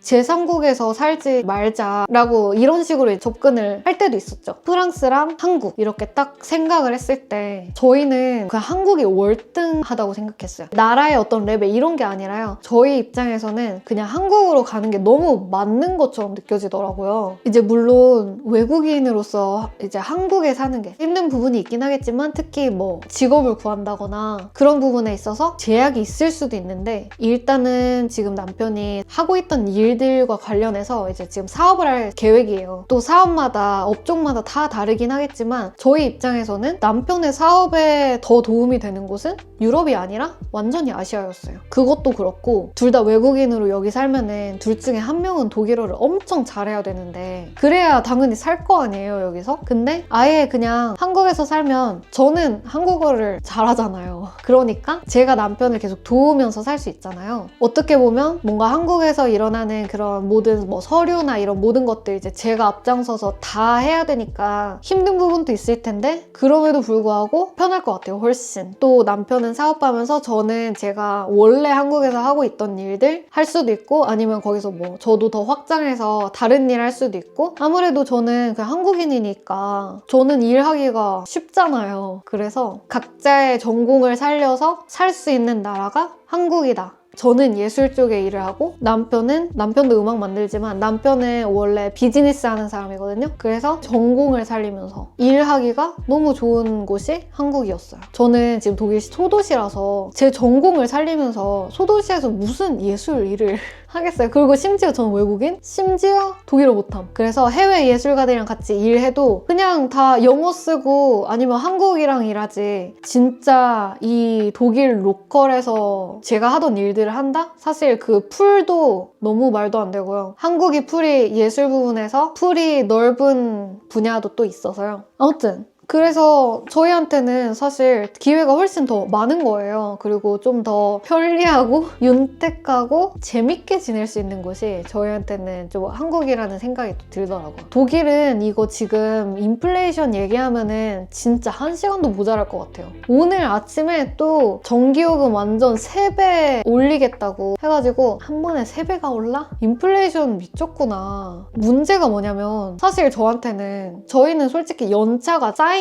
제3국에서 살지 말자라고 이런 식으로 접근을 할 때도 있었죠. 프랑스랑 한국 이렇게 딱 생각을 했을 때 저희는 그냥 한국이 월등하다고 생각했어요. 나라의 어떤 레벨 이런 게 아니라요. 저희 입장에서는 그냥 한국으로 가는 게 너무 맞는 것처럼 느껴지더라고요. 이제 물론 외국인으로서 이제 한국에 사는 게 힘든 부분이 있긴 하겠지만 특히 뭐 직업을 구한다거나 그런 부분에 있어서 제약이 있을 수도 있는데 일단은 지금 남편이 하고 있던 일들과 관련해서 이제 지금 사업을 할 계획이에요. 또 사업마다 업종마다 다 다르긴 하겠지만 저희 입장에서는 남편의 사업에 더 도움이 되는 곳은 유럽이 아니라 완전히 아시아였어요. 그것도 그렇고 둘 다 외국인으로 여기 살면은 둘 중에 한 명은 독일어를 엄청 잘해야 되는데 그래야 당연히 살 거 아니에요 여기서? 근데 아예 그냥 한국에서 살면 저는 한국어를 잘하잖아요. 그러니까 제가 남편을 계속 도우면서 살 수 있잖아요. 어떻게 보면 뭔가 한국에서 일어나는 그런 모든 뭐 서류나 이런 모든 것들 이제 제가 앞장서서 다 해야 되니까 힘든 부분도 있을 텐데 그럼에도 불구하고 편할 것 같아요. 훨씬. 또 남편은 사업하면서 저는 제가 원래 한국에서 하고 있던 일들 할 수도 있고 아니면 거기서 뭐 저도 더 확장해서 다른 일 할 수도 있고 아무래도 저는 그냥 한국인이니까 저는 일하기가 쉽잖아요. 그래서 각자의 전공을 살려서 살 수 있는 나라가 한국이다. 저는 예술 쪽에 일을 하고 남편도 음악 만들지만 남편은 원래 비즈니스 하는 사람이거든요. 그래서 전공을 살리면서 일하기가 너무 좋은 곳이 한국이었어요. 저는 지금 독일 소도시라서 제 전공을 살리면서 소도시에서 무슨 예술 일을 하겠어요. 그리고 심지어 저는 외국인? 심지어 독일어 못함. 그래서 해외 예술가들이랑 같이 일해도 그냥 다 영어 쓰고 아니면 한국이랑 일하지 진짜 이 독일 로컬에서 제가 하던 일들을 한다? 사실 그 풀도 너무 말도 안 되고요. 한국이 풀이 예술 부분에서 풀이 넓은 분야도 또 있어서요. 아무튼 그래서 저희한테는 사실 기회가 훨씬 더 많은 거예요. 그리고 좀 더 편리하고 윤택하고 재밌게 지낼 수 있는 곳이 저희한테는 좀 한국이라는 생각이 또 들더라고요. 독일은 이거 지금 인플레이션 얘기하면은 진짜 1시간도 모자랄 것 같아요. 오늘 아침에 또 전기요금 완전 3배 올리겠다고 해가지고 한 번에 3배가 올라? 인플레이션 미쳤구나. 문제가 뭐냐면 사실 저희는 솔직히 연차가 쌓이면은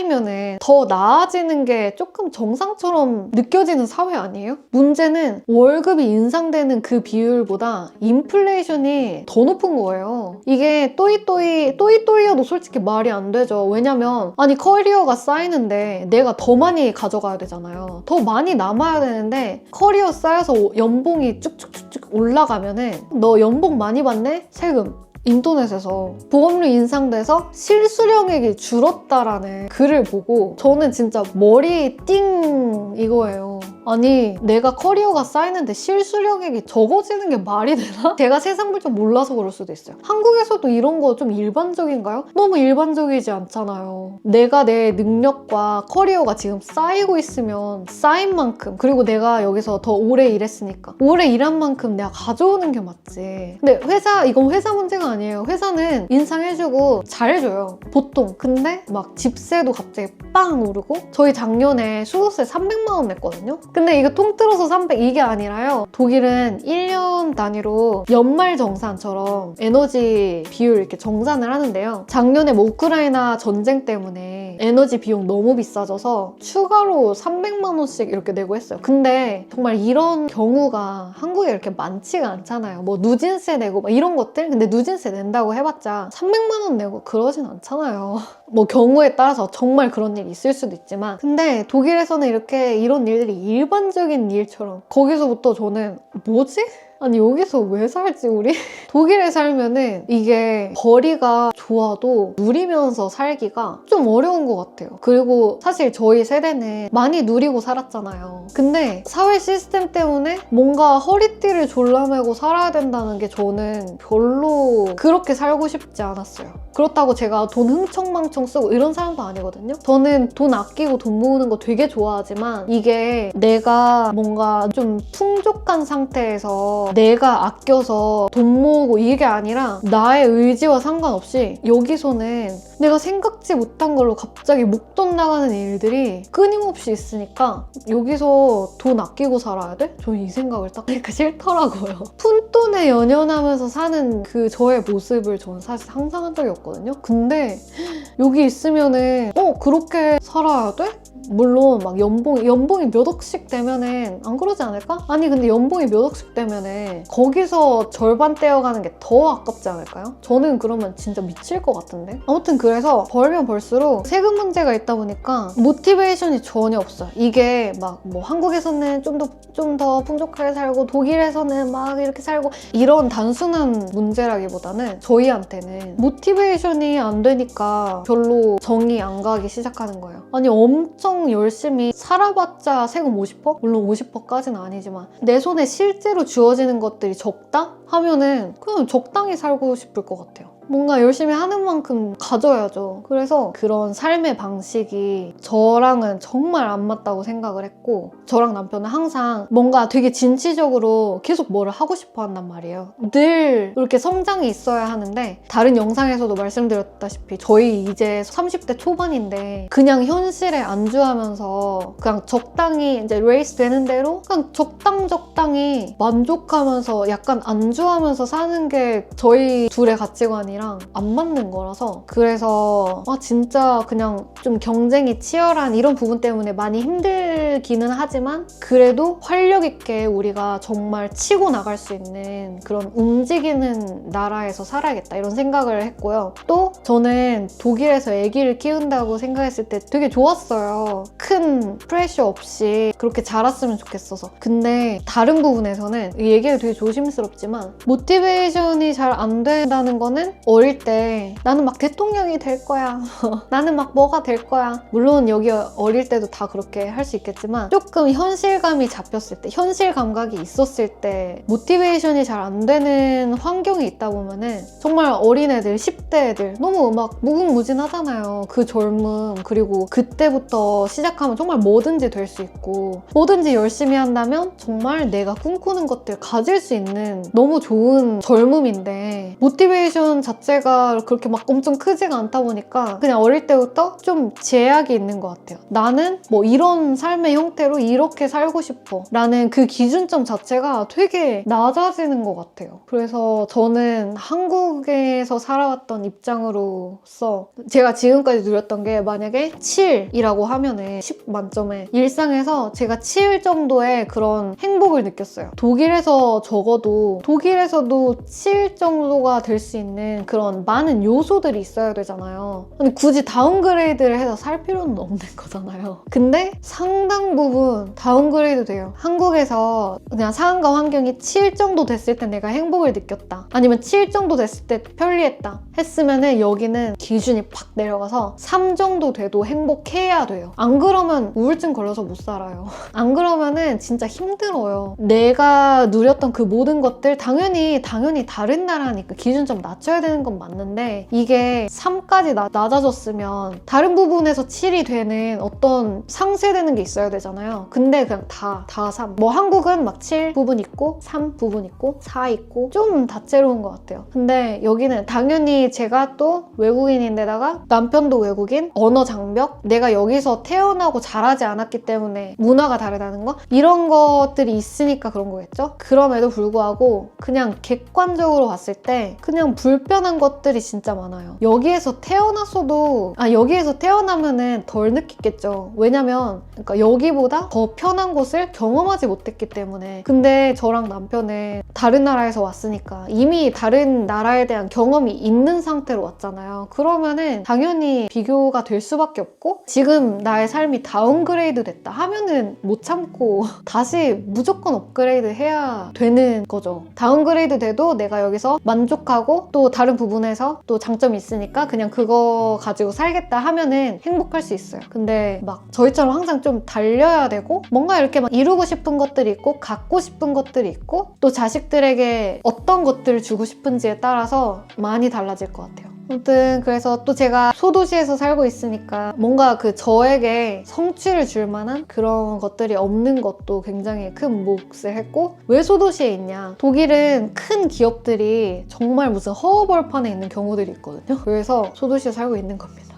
더 나아지는 게 조금 정상처럼 느껴지는 사회 아니에요? 문제는 월급이 인상되는 그 비율보다 인플레이션이 더 높은 거예요. 이게 또이또이여도 솔직히 말이 안 되죠. 왜냐면 아니 커리어가 쌓이는데 내가 더 많이 가져가야 되잖아요. 더 많이 남아야 되는데 커리어 쌓여서 연봉이 쭉쭉쭉쭉 올라가면은 너 연봉 많이 받네? 세금. 인터넷에서 보험료 인상돼서 실수령액이 줄었다라는 글을 보고 저는 진짜 머리 띵 이거예요. 아니 내가 커리어가 쌓이는데 실수령액이 적어지는 게 말이 되나? 제가 세상을 좀 몰라서 그럴 수도 있어요. 한국에서도 이런 거 좀 일반적인가요? 너무 일반적이지 않잖아요. 내가 내 능력과 커리어가 지금 쌓이고 있으면 쌓인 만큼 그리고 내가 여기서 더 오래 일했으니까 오래 일한 만큼 내가 가져오는 게 맞지. 근데 이건 회사 문제가 아니에요. 회사는 인상해주고 잘해줘요. 보통. 근데 막 집세도 갑자기 빵 오르고 저희 작년에 수도세 300만 원 냈거든요. 근데 이거 통틀어서 300 이게 아니라요. 독일은 1년 단위로 연말정산처럼 에너지 비율 이렇게 정산을 하는데요. 작년에 뭐 우크라이나 전쟁 때문에 에너지 비용 너무 비싸져서 추가로 300만 원씩 이렇게 내고 했어요. 근데 정말 이런 경우가 한국에 이렇게 많지가 않잖아요. 뭐 누진세 내고 막 이런 것들? 근데 누진세 낸다고 해봤자 300만 원 내고 그러진 않잖아요. 뭐 경우에 따라서 정말 그런 일이 있을 수도 있지만 근데 독일에서는 이렇게 이런 일들이 일반적인 일처럼 거기서부터 저는 뭐지? 아니 여기서 왜 살지 우리? 독일에 살면은 이게 벌이가 좋아도 누리면서 살기가 좀 어려운 것 같아요. 그리고 사실 저희 세대는 많이 누리고 살았잖아요. 근데 사회 시스템 때문에 뭔가 허리띠를 졸라매고 살아야 된다는 게 저는 별로 그렇게 살고 싶지 않았어요. 그렇다고 제가 돈 흥청망청 쓰고 이런 사람도 아니거든요. 저는 돈 아끼고 돈 모으는 거 되게 좋아하지만 이게 내가 뭔가 좀 풍족한 상태에서 그래서 내가 아껴서 돈 모으고 이게 아니라 나의 의지와 상관없이 여기서는 내가 생각지 못한 걸로 갑자기 목돈 나가는 일들이 끊임없이 있으니까 여기서 돈 아끼고 살아야 돼? 저는 이 생각을 딱 하니까 싫더라고요. 푼돈에 연연하면서 사는 그 저의 모습을 저는 사실 상상한 적이 없거든요. 근데 여기 있으면은 그렇게 살아야 돼? 물론 막 연봉이 몇 억씩 되면은 안 그러지 않을까? 아니 근데 연봉이 몇 억씩 되면은 거기서 절반 떼어가는 게 더 아깝지 않을까요? 저는 그러면 진짜 미칠 것 같은데? 아무튼 그래서 벌면 벌수록 세금 문제가 있다 보니까 모티베이션이 전혀 없어요. 이게 막 뭐 한국에서는 좀 더 풍족하게 살고 독일에서는 막 이렇게 살고 이런 단순한 문제라기보다는 저희한테는 모티베이션이 안 되니까 별로 정이 안 가기 시작하는 거예요. 아니 엄청 열심히 살아봤자 세금 50%? 물론 50%까지는 아니지만 내 손에 실제로 주어지는 것들이 적다? 하면은 그냥 적당히 살고 싶을 것 같아요. 뭔가 열심히 하는 만큼 가져야죠. 그래서 그런 삶의 방식이 저랑은 정말 안 맞다고 생각을 했고 저랑 남편은 항상 뭔가 되게 진취적으로 계속 뭐를 하고 싶어 한단 말이에요. 늘 이렇게 성장이 있어야 하는데 다른 영상에서도 말씀드렸다시피 저희 이제 30대 초반인데 그냥 현실에 안주하면서 그냥 적당히 이제 레이스 되는 대로 그냥 적당히 만족하면서 약간 안주하면서 사는 게 저희 둘의 가치관이랑 안 맞는 거라서 그래서 진짜 그냥 좀 경쟁이 치열한 이런 부분 때문에 많이 힘들기는 하지만 그래도 활력 있게 우리가 정말 치고 나갈 수 있는 그런 움직이는 나라에서 살아야겠다 이런 생각을 했고요. 또 저는 독일에서 아기를 키운다고 생각했을 때 되게 좋았어요. 큰 프레셔 없이 그렇게 자랐으면 좋겠어서. 근데 다른 부분에서는 이 얘기가 되게 조심스럽지만 모티베이션이 잘 안 된다는 거는 어릴 때 나는 막 대통령이 될 거야. 나는 막 뭐가 될 거야. 물론 여기 어릴 때도 다 그렇게 할 수 있겠지만 조금 현실감이 잡혔을 때, 현실 감각이 있었을 때 모티베이션이 잘 안 되는 환경이 있다 보면은 정말 어린애들, 10대 애들 너무 막 무궁무진하잖아요. 그 젊음 그리고 그때부터 시작하면 정말 뭐든지 될 수 있고 뭐든지 열심히 한다면 정말 내가 꿈꾸는 것들 가질 수 있는 너무 좋은 젊음인데 모티베이션 자체가 그렇게 막 엄청 크지가 않다 보니까 그냥 어릴 때부터 좀 제약이 있는 것 같아요. 나는 뭐 이런 삶의 형태로 이렇게 살고 싶어 라는 그 기준점 자체가 되게 낮아지는 것 같아요. 그래서 저는 한국에서 살아왔던 입장으로서 제가 지금까지 누렸던 게 만약에 7이라고 하면은 10 만점에 일상에서 제가 7 정도의 그런 행복을 느꼈어요. 독일에서 적어도 독일에서도 7 정도가 될 수 있는 그런 많은 요소들이 있어야 되잖아요. 근데 굳이 다운그레이드를 해서 살 필요는 없는 거잖아요. 근데 상당 부분 다운그레이드 돼요. 한국에서 그냥 상황과 환경이 7 정도 됐을 때 내가 행복을 느꼈다. 아니면 7 정도 됐을 때 편리했다. 했으면은 여기는 기준이 팍 내려가서 3 정도 돼도 행복해야 돼요. 안 그러면 우울증 걸려서 못 살아요. 안 그러면은 진짜 힘들어요. 내가 누렸던 그 모든 것들 당연히 다른 나라니까 기준 좀 낮춰야 되는 건 맞는데 이게 3까지 낮아졌으면 다른 부분에서 7이 되는 어떤 상쇄되는 게 있어야 되잖아요. 근데 그냥 다 3. 뭐 한국은 막 7 부분 있고 3 부분 있고 4 있고 좀 다채로운 것 같아요. 근데 여기는 당연히 제가 또 외국인인데다가 남편도 외국인, 언어 장벽, 내가 여기서 태어나고 자라지 않았기 때문에 문화가 다르다는 거? 이런 것들이 있으니까 그런 거겠죠? 그럼에도 불구하고 그냥 객관적으로 봤을 때 그냥 불편한 것들이 진짜 많아요. 여기에서 태어나면은 덜 느끼겠죠. 왜냐면 그러니까 여기보다 더 편한 곳을 경험하지 못했기 때문에. 근데 저랑 남편은 다른 나라에서 왔으니까 이미 다른 나라에 대한 경험이 있는 상태로 왔잖아요. 그러면은 당연히 비교가 될 수밖에 없고 지금 나의 삶이 다운그레이드 됐다 하면은 못 참고 다시 무조건 업그레이드 해야 되는 거죠. 다운그레이드 돼도 내가 여기서 만족하고 또 다른 부분에서 또 장점이 있으니까 그냥 그거 가지고 살겠다 하면은 행복할 수 있어요. 근데 막 저희처럼 항상 좀 달려야 되고 뭔가 이렇게 막 이루고 싶은 것들이 있고 갖고 싶은 것들이 있고 또 자식들에게 어떤 것들을 주고 싶은지에 따라서 많이 달라질 것 같아요. 아무튼 그래서 또 제가 소도시에서 살고 있으니까 뭔가 그 저에게 성취를 줄 만한 그런 것들이 없는 것도 굉장히 큰 몫을 했고, 왜 소도시에 있냐? 독일은 큰 기업들이 정말 무슨 허허벌판에 있는 경우들이 있거든요. 그래서 소도시에 살고 있는 겁니다.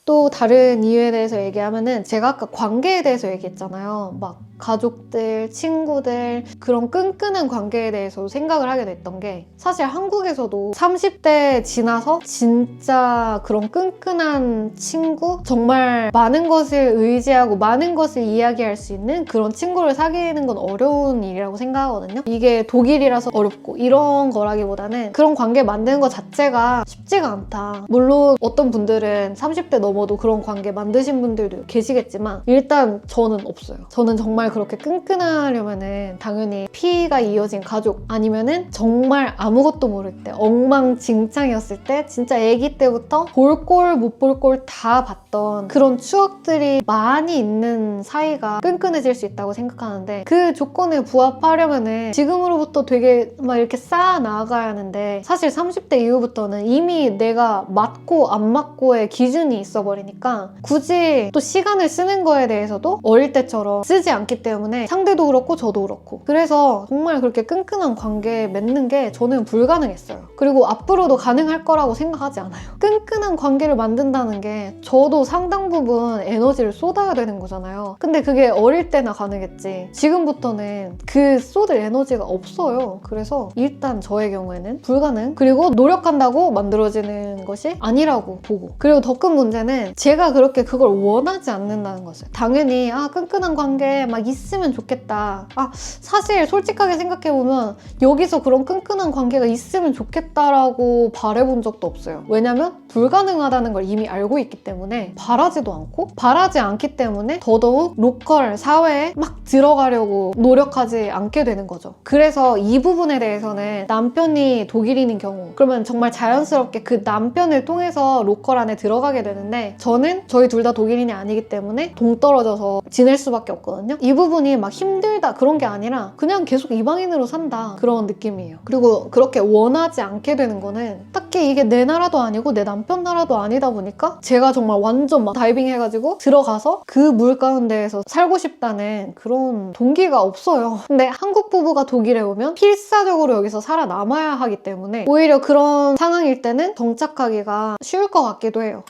또 다른 이유에 대해서 얘기하면은, 제가 아까 관계에 대해서 얘기했잖아요. 막 가족들, 친구들, 그런 끈끈한 관계에 대해서 생각을 하게 됐던 게, 사실 한국에서도 30대 지나서 진짜 그런 끈끈한 친구, 정말 많은 것을 의지하고 많은 것을 이야기할 수 있는 그런 친구를 사귀는 건 어려운 일이라고 생각하거든요. 이게 독일이라서 어렵고 이런 거라기보다는 그런 관계 만드는 것 자체가 쉽지가 않다. 물론 어떤 분들은 30대 넘어도 그런 관계 만드신 분들도 계시겠지만, 일단 저는 없어요. 저는 정말 그렇게 끈끈하려면은 당연히 피가 이어진 가족, 아니면은 정말 아무것도 모를 때, 엉망진창이었을 때, 진짜 아기 때부터 볼 꼴 못 볼 꼴 다 봤던 그런 추억들이 많이 있는 사이가 끈끈해질 수 있다고 생각하는데, 그 조건에 부합하려면은 지금으로부터 되게 막 이렇게 쌓아 나가야 하는데, 사실 30대 이후부터는 이미 내가 맞고 안 맞고의 기준이 있어버리니까 굳이 또 시간을 쓰는 거에 대해서도 어릴 때처럼 쓰지 않기 때문에 상대도 그렇고 저도 그렇고, 그래서 정말 그렇게 끈끈한 관계 맺는 게 저는 불가능했어요. 그리고 앞으로도 가능할 거라고 생각하지 않아요. 끈끈한 관계를 만든다는 게 저도 상당 부분 에너지를 쏟아야 되는 거잖아요. 근데 그게 어릴 때나 가능했지, 지금부터는 그 쏟을 에너지가 없어요. 그래서 일단 저의 경우에는 불가능, 그리고 노력한다고 만들어지는 것이 아니라고 보고, 그리고 더 큰 문제는 제가 그렇게 그걸 원하지 않는다는 거죠. 당연히 끈끈한 관계 막 있으면 좋겠다. 사실 솔직하게 생각해보면 여기서 그런 끈끈한 관계가 있으면 좋겠다라고 바라본 적도 없어요. 왜냐면 불가능하다는 걸 이미 알고 있기 때문에 바라지도 않고, 바라지 않기 때문에 더더욱 로컬 사회에 막 들어가려고 노력하지 않게 되는 거죠. 그래서 이 부분에 대해서는 남편이 독일인인 경우, 그러면 정말 자연스럽게 그 남편을 통해서 로컬 안에 들어가게 되는데, 저는 저희 둘 다 독일인이 아니기 때문에 동떨어져서 지낼 수밖에 없거든요. 이 부분이 막 힘들다 그런 게 아니라 그냥 계속 이방인으로 산다 그런 느낌이에요. 그리고 그렇게 원하지 않게 되는 거는 딱히 이게 내 나라도 아니고 내 남편 나라도 아니다 보니까 제가 정말 완전 막 다이빙 해가지고 들어가서 그 물 가운데에서 살고 싶다는 그런 동기가 없어요. 근데 한국 부부가 독일에 오면 필사적으로 여기서 살아남아야 하기 때문에 오히려 그런 상황일 때는 정착하기가 쉬울 것 같기도 해요.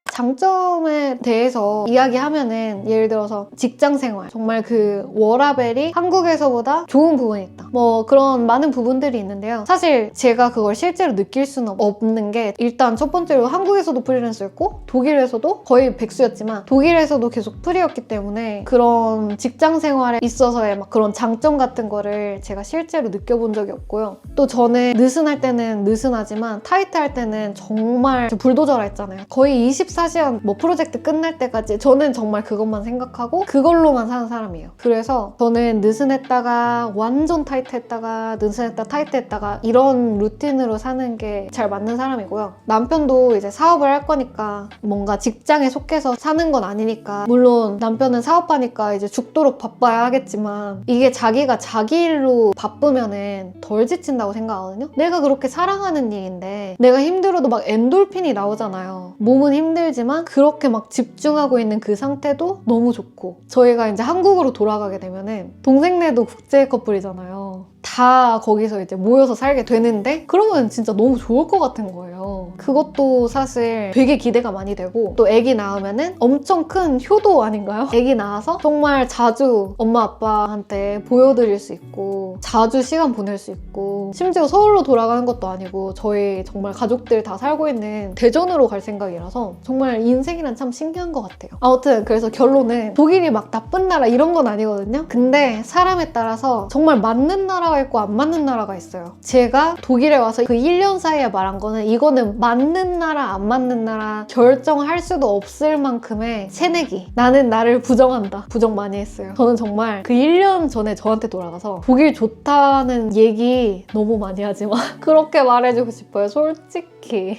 장점에 대해서 이야기하면은, 예를 들어서 직장생활, 정말 그 워라밸이 한국에서보다 좋은 부분이 있다, 뭐 그런 많은 부분들이 있는데요. 사실 제가 그걸 실제로 느낄 수는 없는 게, 일단 첫 번째로 한국에서도 프리랜서였고 독일에서도 거의 백수였지만 독일에서도 계속 프리였기 때문에 그런 직장생활에 있어서의 막 그런 장점 같은 거를 제가 실제로 느껴본 적이 없고요. 또 저는 느슨할 때는 느슨하지만 타이트할 때는 정말 불도저라 했잖아요. 거의 24시간 뭐 프로젝트 끝날 때까지 저는 정말 그것만 생각하고 그걸로만 사는 사람이에요. 그래서 저는 느슨했다가 완전 타이트했다가 느슨했다 타이트했다가 이런 루틴으로 사는 게 잘 맞는 사람이고요. 남편도 이제 사업을 할 거니까 뭔가 직장에 속해서 사는 건 아니니까, 물론 남편은 사업하니까 이제 죽도록 바빠야 하겠지만, 이게 자기가 자기 일로 바쁘면은 덜 지친다고 생각하거든요. 내가 그렇게 사랑하는 일인데 내가 힘들어도 막 엔돌핀이 나오잖아요. 몸은 힘들지만 그렇게 막 집중하고 있는 그 상태도 너무 좋고, 저희가 이제 한국으로 돌아가게 되면은 동생네도 국제 커플이잖아요. 다 거기서 이제 모여서 살게 되는데, 그러면 진짜 너무 좋을 것 같은 거예요. 그것도 사실 되게 기대가 많이 되고, 또 애기 낳으면은 엄청 큰 효도 아닌가요? 애기 낳아서 정말 자주 엄마 아빠한테 보여드릴 수 있고 자주 시간 보낼 수 있고, 심지어 서울로 돌아가는 것도 아니고 저희 정말 가족들 다 살고 있는 대전으로 갈 생각이라서 정말 인생이란 참 신기한 것 같아요. 아무튼 그래서 결론은 독일이 막 나쁜 나라 이런 건 아니거든요. 근데 사람에 따라서 정말 맞는 나라가 있고 안 맞는 나라가 있어요. 제가 독일에 와서 그 1년 사이에 말한 거는, 이거는 맞는 나라 안 맞는 나라 결정할 수도 없을 만큼의 새내기, 나는 나를 부정한다, 부정 많이 했어요. 저는 정말 그 1년 전에 저한테 돌아가서 독일 좋다는 얘기 너무 많이 하지만 그렇게 말해주고 싶어요, 솔직히. 솔직히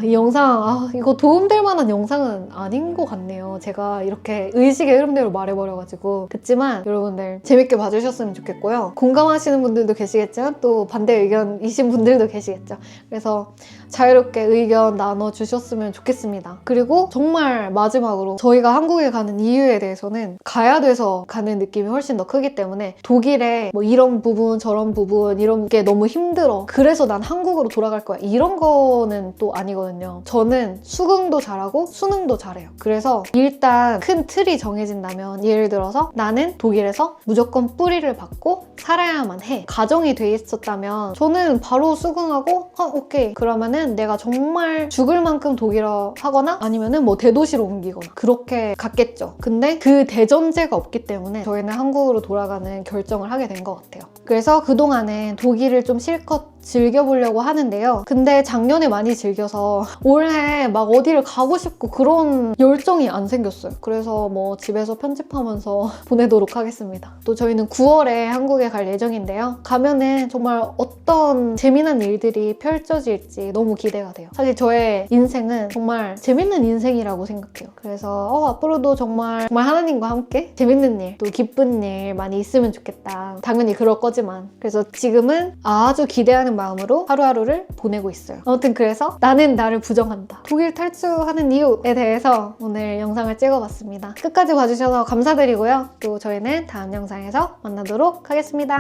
이 영상 이거 도움될 만한 영상은 아닌 것 같네요. 제가 이렇게 의식의 흐름대로 말해버려가지고. 그치만 여러분들 재밌게 봐주셨으면 좋겠고요. 공감하시는 분들도 계시겠지만 또 반대 의견이신 분들도 계시겠죠. 그래서 자유롭게 의견 나눠주셨으면 좋겠습니다. 그리고 정말 마지막으로 저희가 한국에 가는 이유에 대해서는 가야 돼서 가는 느낌이 훨씬 더 크기 때문에 독일에 뭐 이런 부분 저런 부분 이런 게 너무 힘들어 그래서 난 한국으로 돌아갈 거야 이런 거는 또 아니거든요. 저는 수긍도 잘하고 수능도 잘해요. 그래서 일단 큰 틀이 정해진다면 예를 들어서 나는 독일에서 무조건 뿌리를 받고 살아야만 해 가정이 돼 있었다면 저는 바로 수긍하고 오케이 그러면은 내가 정말 죽을 만큼 독일어 하거나 아니면은 뭐 대도시로 옮기거나 그렇게 갔겠죠. 근데 그 대전제가 없기 때문에 저희는 한국으로 돌아가는 결정을 하게 된 것 같아요. 그래서 그동안은 독일을 좀 실컷 즐겨보려고 하는데요. 근데 작년에 많이 즐겨서 올해 막 어디를 가고 싶고 그런 열정이 안 생겼어요. 그래서 뭐 집에서 편집하면서 보내도록 하겠습니다. 또 저희는 9월에 한국에 갈 예정인데요. 가면은 정말 어떤 재미난 일들이 펼쳐질지 너무 기대가 돼요. 사실 저의 인생은 정말 재밌는 인생이라고 생각해요. 그래서 앞으로도 정말 하나님과 함께 재밌는 일, 또 기쁜 일 많이 있으면 좋겠다. 당연히 그럴 거지만 그래서 지금은 아주 기대하는 마음으로 하루하루를 보내고 있어요. 아무튼 그래서 나는 나를 부정한다. 독일 탈출하는 이유에 대해서 오늘 영상을 찍어봤습니다. 끝까지 봐주셔서 감사드리고요. 또 저희는 다음 영상에서 만나도록 하겠습니다.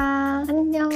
안녕.